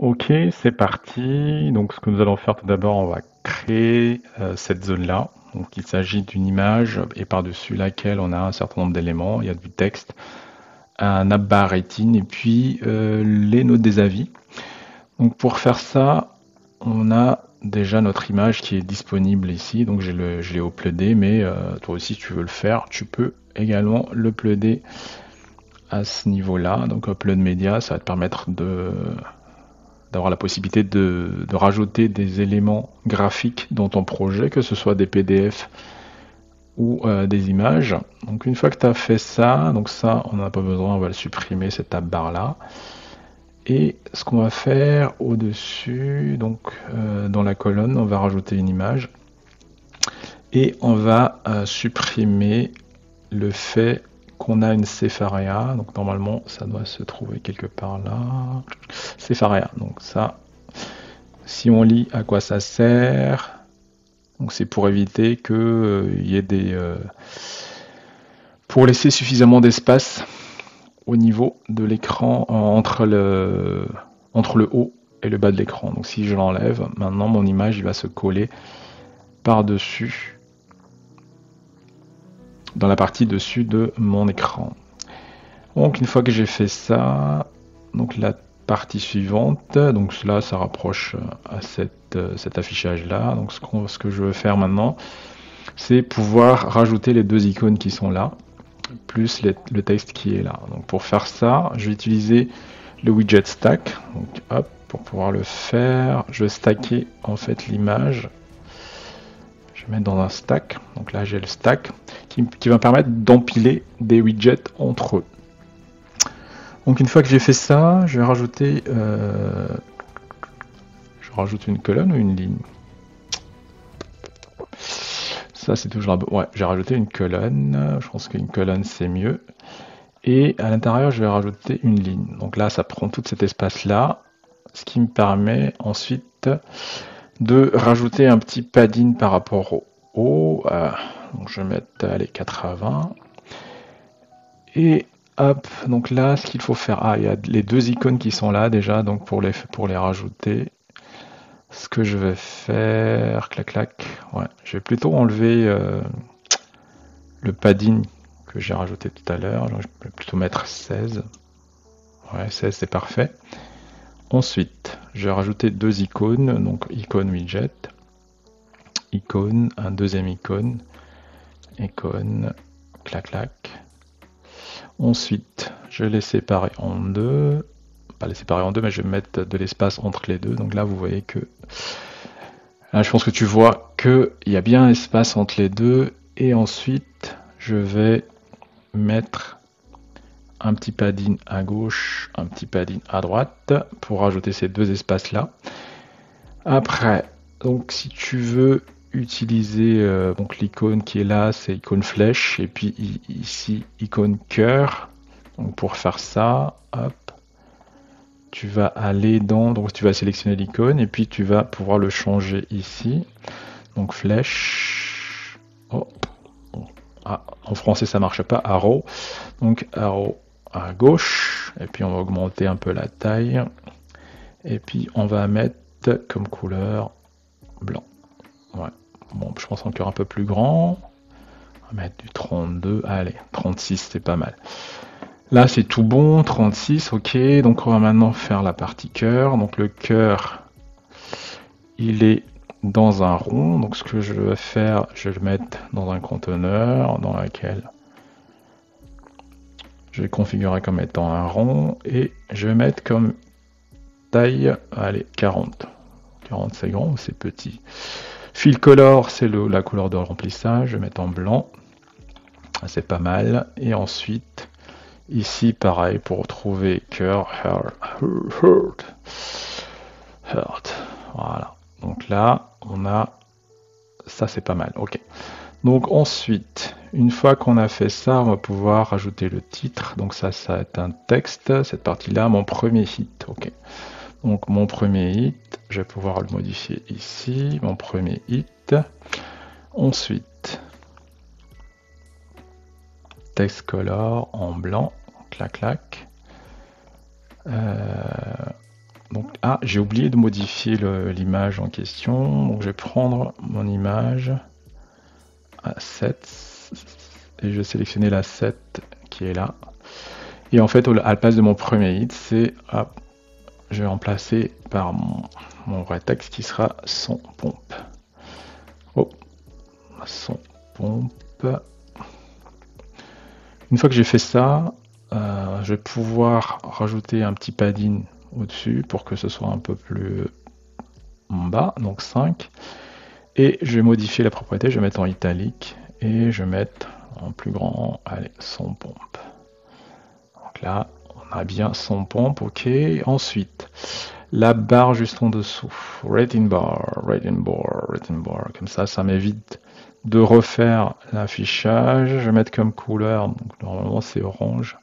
Ok, c'est parti. Donc ce que nous allons faire tout d'abord, on va créer cette zone-là. Donc il s'agit d'une image et par-dessus laquelle on a un certain nombre d'éléments. Il y a du texte, un app-bar rating et puis les notes des avis. Donc pour faire ça, on a déjà notre image qui est disponible ici. Donc je l'ai uploadé, mais toi aussi si tu veux le faire, tu peux également l'uploader à ce niveau-là. Donc upload media, ça va te permettre d'avoir la possibilité de rajouter des éléments graphiques dans ton projet, que ce soit des PDF ou des images. Donc une fois que tu as fait ça, donc ça on n'en a pas besoin, on va le supprimer cette tab barre là. Et ce qu'on va faire au-dessus, donc dans la colonne, on va rajouter une image et on va supprimer le fait qu'on a une Sepharea. Donc normalement ça doit se trouver quelque part là. Sepharea, donc ça, si on lit à quoi ça sert, donc c'est pour éviter que y ait pour laisser suffisamment d'espace au niveau de l'écran entre le haut et le bas de l'écran. Donc si je l'enlève, maintenant mon image il va se coller par-dessus dans la partie dessus de mon écran. Donc une fois que j'ai fait ça, donc la partie suivante, donc là ça rapproche à cet affichage là. Donc ce que je veux faire maintenant, c'est pouvoir rajouter les deux icônes qui sont là, plus le texte qui est là. Donc pour faire ça, je vais utiliser le widget stack. Donc hop, pour pouvoir le faire, je vais stacker en fait l'image. Je vais mettre dans un stack. Donc là j'ai le stack qui va me permettre d'empiler des widgets entre eux. Donc une fois que j'ai fait ça, je vais rajouter je rajoute une colonne ou une ligne. Ça c'est toujours ouais, j'ai rajouté une colonne. Je pense qu'une colonne c'est mieux. Et à l'intérieur, je vais rajouter une ligne. Donc là, ça prend tout cet espace-là, ce qui me permet ensuite de rajouter un petit padding par rapport au haut. Donc je vais mettre les 80. Et hop, donc là, ce qu'il faut faire, il y a les deux icônes qui sont là déjà, donc pour les rajouter, ce que je vais faire, clac clac, ouais, je vais plutôt enlever le padding que j'ai rajouté tout à l'heure. Je vais plutôt mettre 16. Ouais, 16 c'est parfait. Ensuite, je vais rajouter deux icônes, donc icône widget, icône, un deuxième icône, icône, clac clac. Ensuite, je vais les séparer en deux, pas les séparer en deux, mais je vais mettre de l'espace entre les deux. Donc là, vous voyez que, là, je pense que tu vois qu'il y a bien un espace entre les deux. Et ensuite, je vais mettre un petit padding à gauche, un petit padding à droite pour rajouter ces deux espaces-là. Après, donc si tu veux utiliser donc l'icône qui est là, c'est icône flèche, et puis ici icône cœur. Donc pour faire ça, hop, tu vas aller donc tu vas sélectionner l'icône et puis tu vas pouvoir le changer ici. Donc flèche. Oh. En français ça marche pas, arrow. Donc arrow à gauche, et puis on va augmenter un peu la taille, et puis on va mettre comme couleur blanc. Ouais. Bon, je pense encore un peu plus grand. On va mettre du 32. Allez, 36, c'est pas mal. Là, c'est tout bon. 36, ok. Donc, on va maintenant faire la partie cœur. Donc, le cœur, il est dans un rond. Donc, ce que je vais faire, je vais le mettre dans un conteneur dans lequel je vais configurer comme étant un rond. Et je vais mettre comme taille, allez, 40. 40, c'est grand ou c'est petit? Fill color, c'est la couleur de remplissage. Je vais mettre en blanc. C'est pas mal. Et ensuite, ici, pareil, pour trouver cœur, heart. Voilà. Donc là, on a ça, c'est pas mal. Ok. Donc ensuite, une fois qu'on a fait ça, on va pouvoir rajouter le titre. Donc ça va être un texte. Cette partie-là, mon premier hit. Ok. Donc mon premier hit, je vais pouvoir le modifier ici. Mon premier hit. Ensuite, text color en blanc, clac clac. Donc, ah, j'ai oublié de modifier l'image en question. Donc, je vais prendre mon image à 7 et je vais sélectionner la 7 qui est là. Et en fait, à la place de mon premier hit, c'est, je vais remplacer par mon vrai texte qui sera son pompe. Oh, son pompe. Une fois que j'ai fait ça, je vais pouvoir rajouter un petit padding au-dessus pour que ce soit un peu plus en bas, donc 5. Et je vais modifier la propriété, je vais mettre en italique et je vais mettre en plus grand, allez, son pompe. Donc là, on a bien son pompe, ok. Ensuite, la barre juste en dessous, rating bar, comme ça m'évite de refaire l'affichage. Je vais mettre comme couleur, donc normalement c'est orange.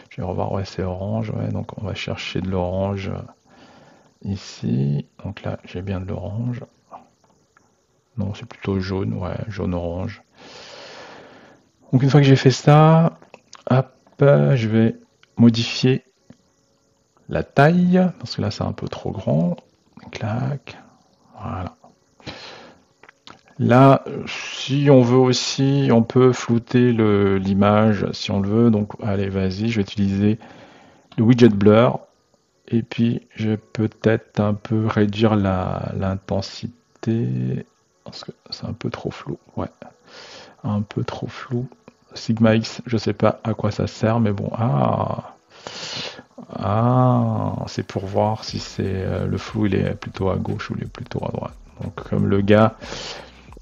Je vais revoir, ouais c'est orange, ouais, donc on va chercher de l'orange ici. Donc là j'ai bien de l'orange. Non, c'est plutôt jaune, ouais, jaune-orange. Donc une fois que j'ai fait ça, hop, je vais modifier la taille, parce que là c'est un peu trop grand. Clac, voilà. Là, si on veut aussi, on peut flouter l'image si on le veut. Donc allez, vas-y, je vais utiliser le widget blur. Et puis je vais peut-être un peu réduire l'intensité, parce que c'est un peu trop flou. Ouais, un peu trop flou. Sigma X, je sais pas à quoi ça sert, mais bon, c'est pour voir si c'est le flou il est plutôt à gauche ou il est plutôt à droite. Donc comme le gars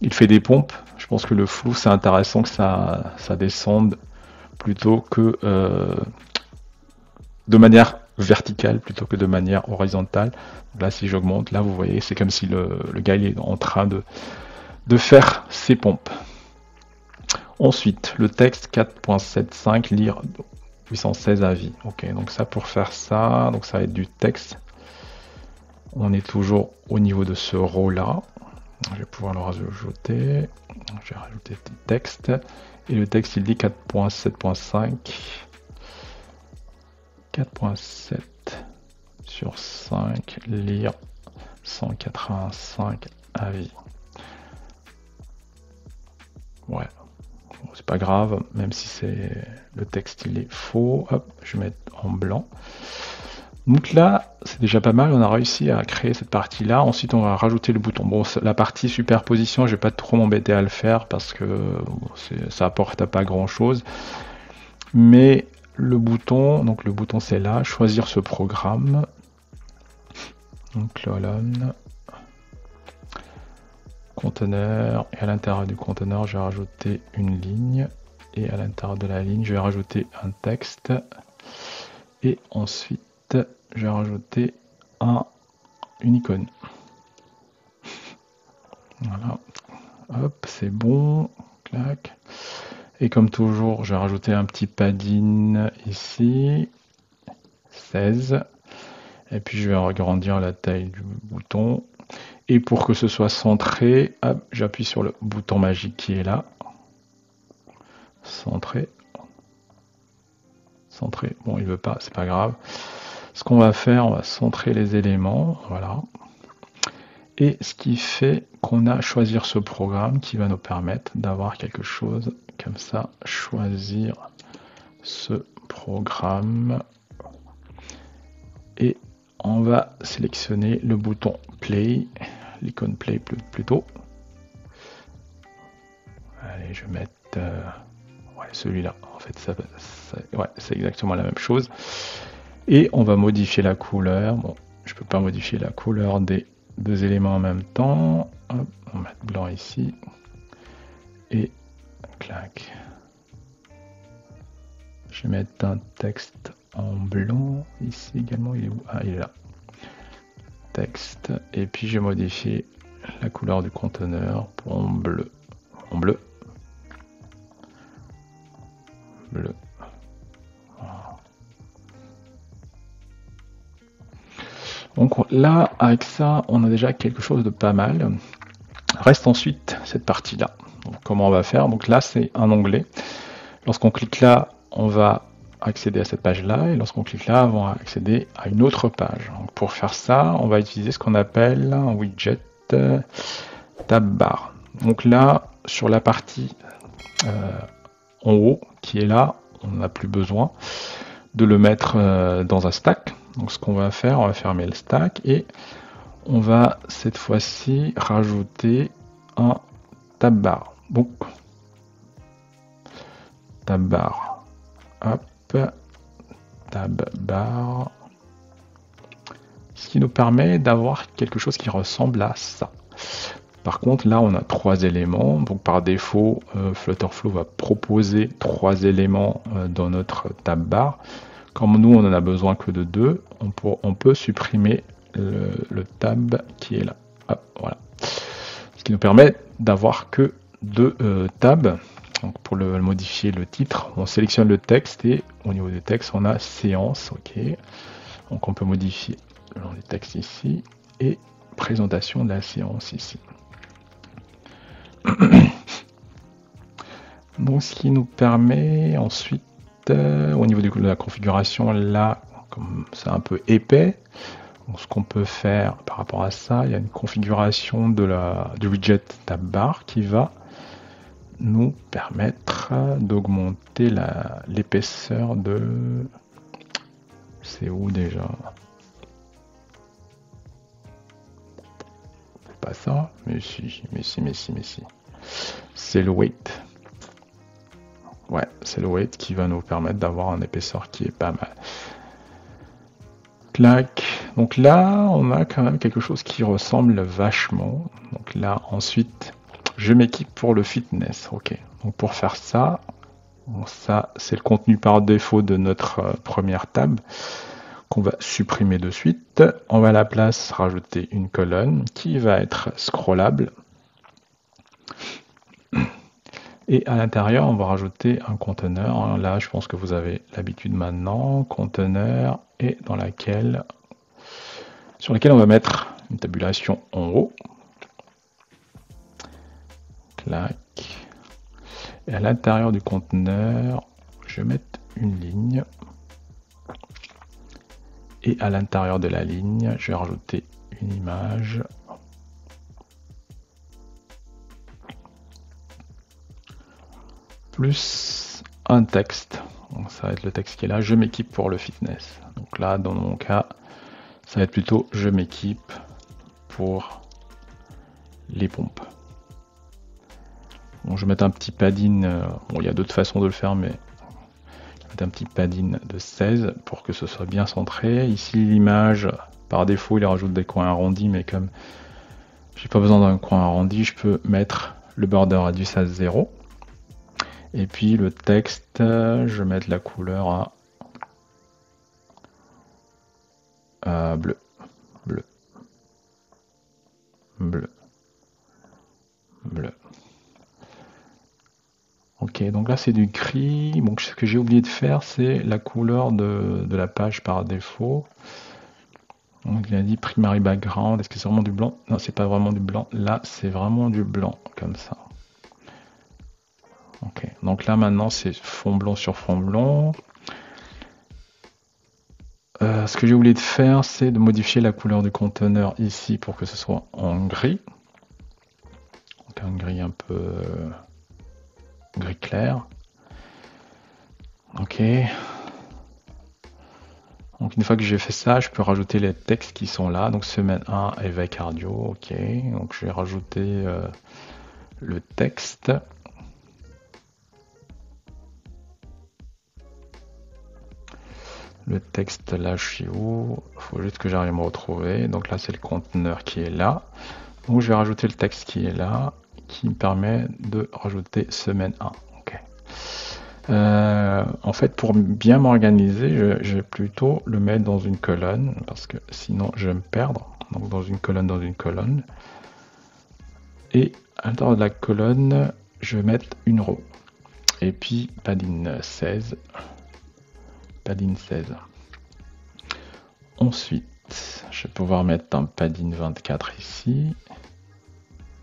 il fait des pompes, je pense que le flou c'est intéressant que ça descende plutôt que de manière verticale plutôt que de manière horizontale. Donc là si j'augmente, là vous voyez c'est comme si le gars il est en train de faire ses pompes. Ensuite, le texte 4.75, lire 816 avis. Ok, donc ça pour faire ça, donc ça va être du texte. On est toujours au niveau de ce row là. Je vais pouvoir le rajouter. Je vais rajouter le texte. Et le texte il dit 4.7.5. 4.7 sur 5, lire 185 avis. Ouais. C'est pas grave, même si le texte il est faux. Hop, je vais mettre en blanc. Donc là, c'est déjà pas mal, on a réussi à créer cette partie-là. Ensuite, on va rajouter le bouton. Bon, la partie superposition, je vais pas trop m'embêter à le faire parce que ça apporte pas grand-chose. Mais le bouton, donc le bouton c'est là, choisir ce programme. Donc colonne, conteneur, et à l'intérieur du conteneur, je vais rajouter une ligne. Et à l'intérieur de la ligne, je vais rajouter un texte. Et ensuite, je vais rajouter une icône. Voilà. Hop, c'est bon. Clac. Et comme toujours, je vais rajouter un petit padding ici. 16. Et puis je vais agrandir la taille du bouton. Et pour que ce soit centré, j'appuie sur le bouton magique qui est là. Centré. Centré. Bon, il veut pas, c'est pas grave. Ce qu'on va faire, on va centrer les éléments. Voilà. Et ce qui fait qu'on a choisir ce programme qui va nous permettre d'avoir quelque chose comme ça. Choisir ce programme. Et on va sélectionner le bouton Play, l'icône Play plutôt. Allez, je vais mettre celui-là. En fait, c'est exactement la même chose. Et on va modifier la couleur. Bon, je peux pas modifier la couleur des deux éléments en même temps. Hop, on va mettre blanc ici. Et clac. Je vais mettre un texte en blanc ici également. Il est où? Ah, il est là. Texte. Et puis je vais modifier la couleur du conteneur pour en bleu. En bleu. Bleu. Voilà. Donc là, avec ça, on a déjà quelque chose de pas mal. Reste ensuite cette partie-là. Donc, comment on va faire? Donc là, c'est un onglet. Lorsqu'on clique là, on va accéder à cette page-là, et lorsqu'on clique là, on va accéder à une autre page. Donc pour faire ça, on va utiliser ce qu'on appelle un widget tab bar. Donc là, sur la partie en haut, qui est là, on n'a plus besoin de le mettre dans un stack. Donc ce qu'on va faire, on va fermer le stack, et on va cette fois-ci rajouter un tab bar. Donc, tab bar, hop, tab bar, ce qui nous permet d'avoir quelque chose qui ressemble à ça. Par contre, là, on a 3 éléments. Donc, par défaut, Flutterflow va proposer 3 éléments dans notre tab bar. Comme nous, on en a besoin que de 2, on peut supprimer le tab qui est là. Hop, voilà. Ce qui nous permet d'avoir que 2 tabs. Donc, pour le modifier le titre, on sélectionne le texte et au niveau du texte, on a séance. Ok. Donc, on peut modifier le nom du texte ici et présentation de la séance ici. Donc, ce qui nous permet ensuite, au niveau de la configuration, là, comme c'est un peu épais, donc ce qu'on peut faire par rapport à ça, il y a une configuration du widget tab bar qui va nous permettre d'augmenter l'épaisseur de... C'est où déjà? C'est pas ça? Mais si. C'est le weight. Ouais, c'est le weight qui va nous permettre d'avoir une épaisseur qui est pas mal. Clac. Donc là, on a quand même quelque chose qui ressemble vachement. Donc là, ensuite, je m'équipe pour le fitness. Ok. Donc pour faire ça, bon, ça c'est le contenu par défaut de notre première tab qu'on va supprimer de suite. On va à la place rajouter une colonne qui va être scrollable. Et à l'intérieur, on va rajouter un conteneur. Là, je pense que vous avez l'habitude maintenant. Conteneur, et sur lequel on va mettre une tabulation en haut. Clac. Et à l'intérieur du conteneur, je vais mettre une ligne. Et à l'intérieur de la ligne, je vais rajouter une image. Plus un texte. Donc ça va être le texte qui est là. Je m'équipe pour le fitness. Donc là, dans mon cas, ça va être plutôt je m'équipe pour les pompes. Bon, je vais mettre un petit padding. Bon, il y a d'autres façons de le faire, mais je vais mettre un petit padding de 16 pour que ce soit bien centré. Ici, l'image, par défaut, il rajoute des coins arrondis, mais comme j'ai pas besoin d'un coin arrondi, je peux mettre le border radius à 0. Et puis le texte, je vais mettre la couleur à bleu. Ok, donc là c'est du gris. Donc ce que j'ai oublié de faire, c'est la couleur de la page par défaut. Donc il a dit primary background. Est-ce que c'est vraiment du blanc? Non, c'est pas vraiment du blanc. Là, c'est vraiment du blanc, comme ça. Ok, donc là maintenant c'est fond blanc sur fond blanc. Ce que j'ai oublié de faire, c'est de modifier la couleur du conteneur ici pour que ce soit en gris. Donc un gris un peu gris clair. Ok. Donc une fois que j'ai fait ça, je peux rajouter les textes qui sont là. Donc semaine 1, éveil cardio. Ok. Donc je vais rajouter le texte. Le texte, là, je suis où? Il faut juste que j'arrive à me retrouver. Donc là, c'est le conteneur qui est là. Donc je vais rajouter le texte qui est là, qui me permet de rajouter semaine 1. Okay. En fait, pour bien m'organiser, je vais plutôt le mettre dans une colonne, parce que sinon, je vais me perdre. Donc dans une colonne. Et à l'intérieur de la colonne, je vais mettre une row. Et puis, padding 16. Padding 16. Ensuite, je vais pouvoir mettre un padding 24 ici.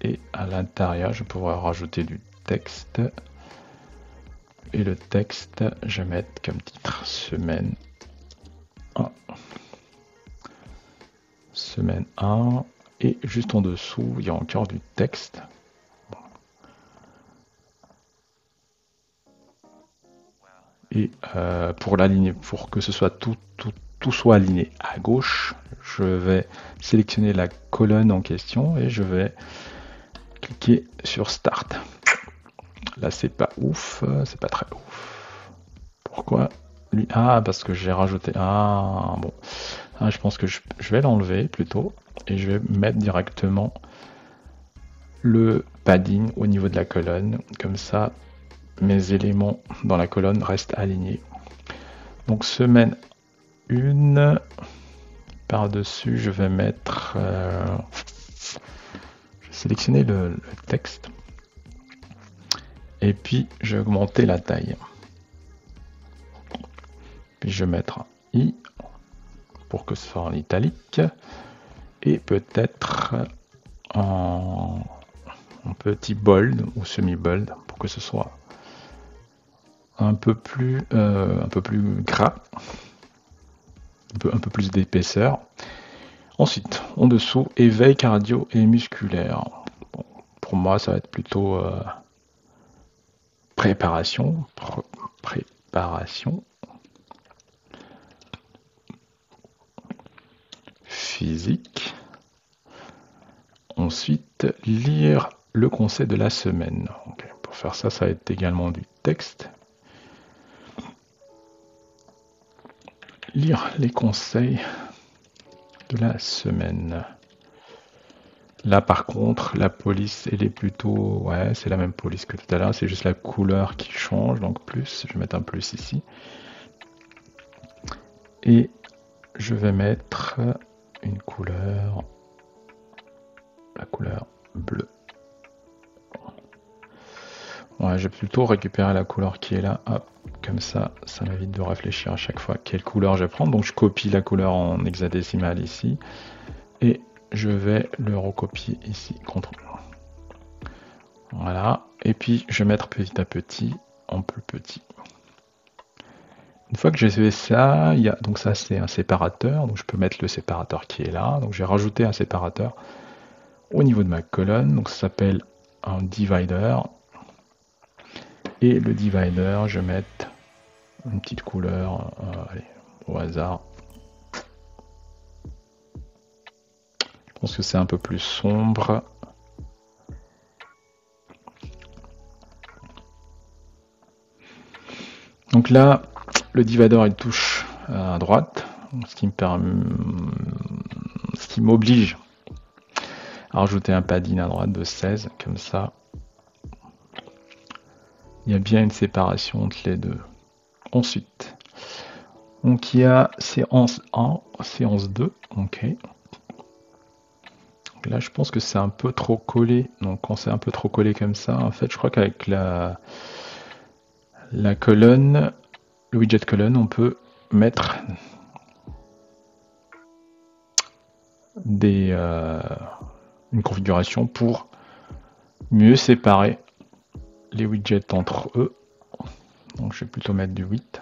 Et à l'intérieur, je vais pouvoir rajouter du texte. Et le texte, je vais mettre comme titre semaine 1. Semaine 1. Et juste en dessous, il y a encore du texte. Et pour l'aligner, pour que ce soit tout soit aligné à gauche, je vais sélectionner la colonne en question et je vais cliquer sur Start. Là, c'est pas ouf, c'est pas très ouf. Pourquoi lui? Ah, parce que j'ai rajouté. Ah, bon. Ah, je pense que je vais l'enlever plutôt et je vais mettre directement le padding au niveau de la colonne. Comme ça, mes éléments dans la colonne restent alignés. Donc, semaine 1. Par-dessus, je vais mettre. Je vais sélectionner le texte. Et puis, je vais augmenter la taille. Puis, je vais mettre un I pour que ce soit en italique. Et peut-être en petit bold ou semi-bold pour que ce soit un peu plus gras, un peu plus d'épaisseur. Ensuite, en dessous, éveil cardio et musculaire. Bon, pour moi, ça va être plutôt préparation. Préparation physique. Ensuite, lire le conseil de la semaine. Okay. Pour faire ça, ça va être également du texte. Lire les conseils de la semaine. Là, par contre, la police, elle est plutôt... Ouais, c'est la même police que tout à l'heure. C'est juste la couleur qui change. Donc, plus. Je vais mettre un plus ici. Et je vais mettre une couleur... La couleur bleue. Ouais, je vais plutôt récupérer la couleur qui est là. Hop, comme ça m'évite de réfléchir à chaque fois quelle couleur je vais prendre. Donc, je copie la couleur en hexadécimal ici. Et je vais le recopier ici. CTRL. Voilà. Et puis, je vais mettre petit à petit en plus petit. Une fois que j'ai fait ça, donc ça c'est un séparateur, donc je peux mettre le séparateur qui est là. Donc j'ai rajouté un séparateur au niveau de ma colonne, donc ça s'appelle un divider. Et le divider, je vais mettre une petite couleur, allez, au hasard. Je pense que c'est un peu plus sombre. Donc là, le divider il touche à droite, ce qui m'oblige à rajouter un padding à droite de 16, comme ça. Il y a bien une séparation entre les deux. Ensuite, donc il y a séance 1, séance 2, ok. Donc là, je pense que c'est un peu trop collé. Donc quand c'est un peu trop collé comme ça, en fait, je crois qu'avec la colonne, le widget colonne, on peut mettre une configuration pour mieux séparer les widgets entre eux. Donc je vais plutôt mettre du 8.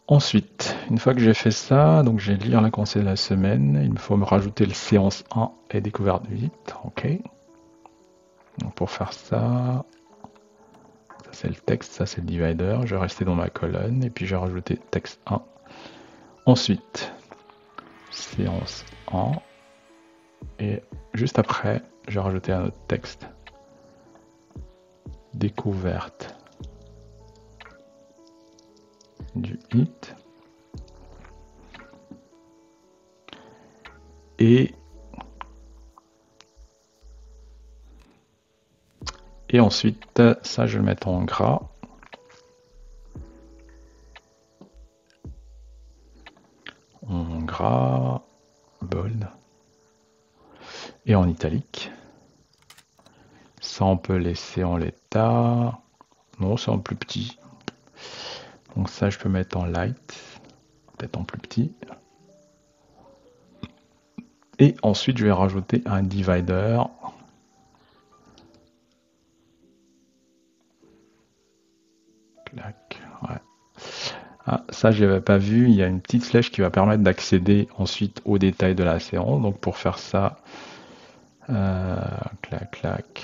Ensuite, une fois que j'ai fait ça, donc j'ai lire la conseil de la semaine, il me faut me rajouter le séance 1 et découverte 8. Ok. Donc pour faire ça, ça c'est le texte, ça c'est le divider. Je vais rester dans ma colonne et puis je vais rajouter texte 1. Ensuite, séance 1. Et juste après, je vais rajouter un autre texte. Découverte du hit. Et ensuite, ça je vais le mettre en gras. En gras, bold. Et en italique. Ça on peut laisser en l'état. Non, c'est en plus petit. Donc ça je peux mettre en light. Peut-être en plus petit. Et ensuite je vais rajouter un divider. ça, je l'avais pas vu. Il y a une petite flèche qui va permettre d'accéder ensuite aux détails de la séance. Donc pour faire ça, clac, clac.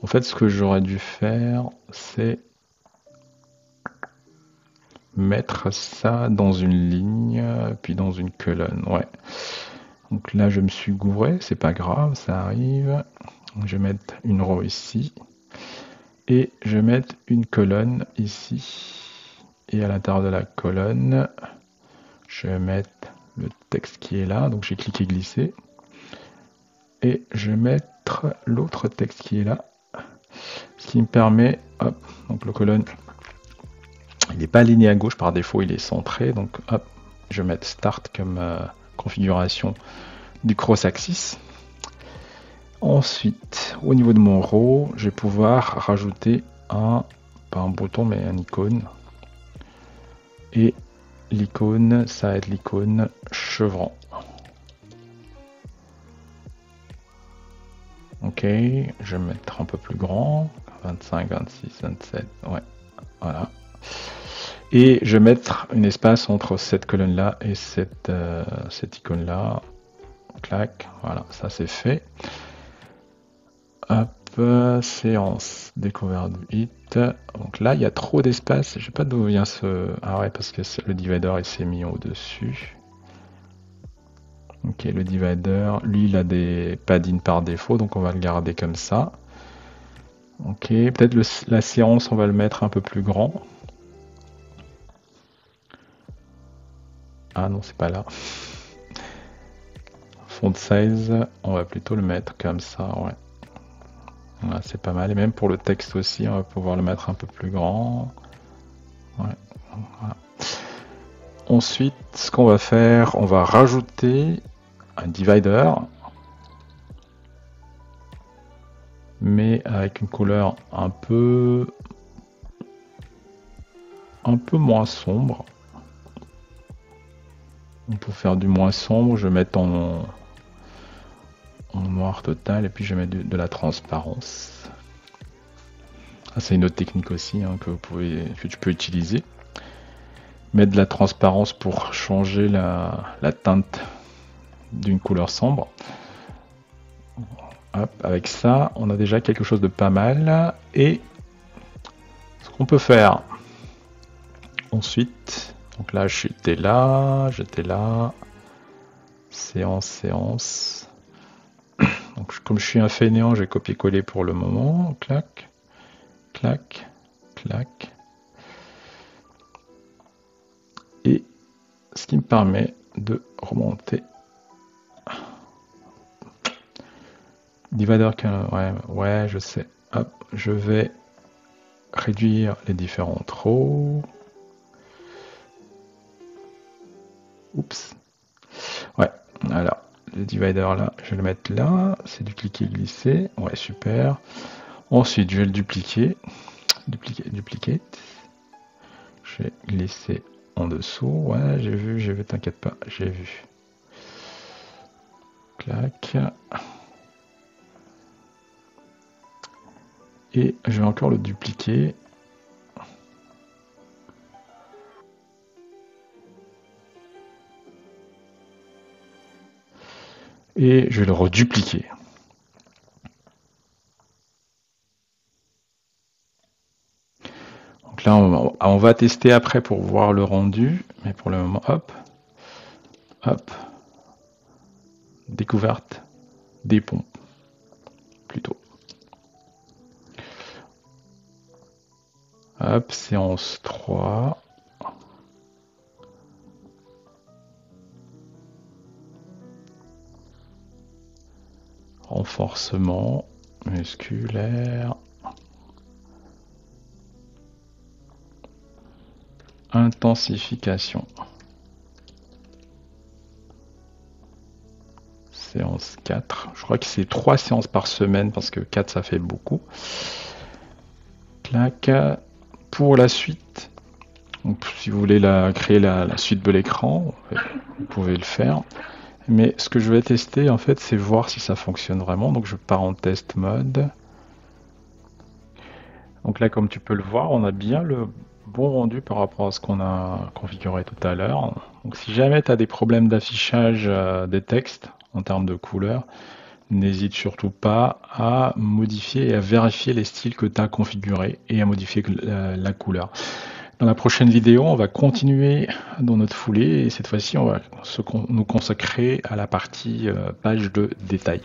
En fait, ce que j'aurais dû faire, c'est mettre ça dans une ligne, puis dans une colonne. Ouais. Donc là, je me suis gouré, c'est pas grave, ça arrive. Je vais mettre une row ici. Et je vais mettre une colonne ici. Et à l'intérieur de la colonne, je vais mettre le texte qui est là. Donc j'ai cliqué glisser. Et je vais mettre l'autre texte qui est là. Ce qui me permet, hop, donc le colonne, il n'est pas aligné à gauche par défaut, il est centré. Donc hop, je vais mettre Start comme configuration du cross-axis. Ensuite, au niveau de mon row, je vais pouvoir rajouter pas un bouton, mais un icône. Et l'icône, ça va être l'icône chevron. Ok, je vais mettre un peu plus grand, 25, 26, 27, ouais, voilà. Et je vais mettre un espace entre cette colonne-là et cette icône-là. Clac, voilà, ça c'est fait. Hop, séance découverte du hit. Donc là, il y a trop d'espace. Je sais pas d'où vient ce... Ah ouais, parce que le divider il s'est mis au-dessus. Ok, le divider, lui, il a des paddings par défaut, donc on va le garder comme ça. Ok, peut-être la séance, on va le mettre un peu plus grand. Ah non, c'est pas là. Font size, on va plutôt le mettre comme ça, ouais. Voilà, c'est pas mal. Et même pour le texte aussi, on va pouvoir le mettre un peu plus grand. Ouais, voilà. Ensuite, ce qu'on va faire, on va rajouter un divider, mais avec une couleur un peu moins sombre. Pour faire du moins sombre, je vais mettre en noir total et puis je vais mettre de la transparence. C'est une autre technique aussi que tu peux utiliser. Mettre de la transparence pour changer la teinte d'une couleur sombre. Hop, avec ça, on a déjà quelque chose de pas mal. Et ce qu'on peut faire ensuite, donc là j'étais là, séance. Donc comme je suis un fainéant, j'ai copié-collé pour le moment. Clac, clac, clac. Et ce qui me permet de remonter. Divider, ouais, je sais. Hop, je vais réduire les différentes rows. Oups. Ouais, alors, le divider là, je vais le mettre là. C'est du cliquer-glisser. Ouais, super. Ensuite, je vais le dupliquer. Dupliquer. Je vais glisser en dessous. Ouais, j'ai vu, t'inquiète pas, j'ai vu. Clac. Et je vais encore le dupliquer. Et je vais le redupliquer. Donc là, on va tester après pour voir le rendu. Mais pour le moment, hop. Hop. Découverte des pompes. Plutôt. Hop, séance 3. Renforcement musculaire. Intensification. Séance 4. Je crois que c'est 3 séances par semaine parce que 4 ça fait beaucoup. Clac. Pour la suite, donc, si vous voulez créer la suite de l'écran, vous pouvez le faire. Mais ce que je vais tester en fait, c'est voir si ça fonctionne vraiment. Donc je pars en test mode. Donc là, comme tu peux le voir, on a bien le bon rendu par rapport à ce qu'on a configuré tout à l'heure. Donc si jamais tu as des problèmes d'affichage des textes en termes de couleur, n'hésite surtout pas à modifier et à vérifier les styles que tu as configurés et à modifier la couleur. Dans la prochaine vidéo, on va continuer dans notre foulée et cette fois-ci, on va nous consacrer à la partie page de détail.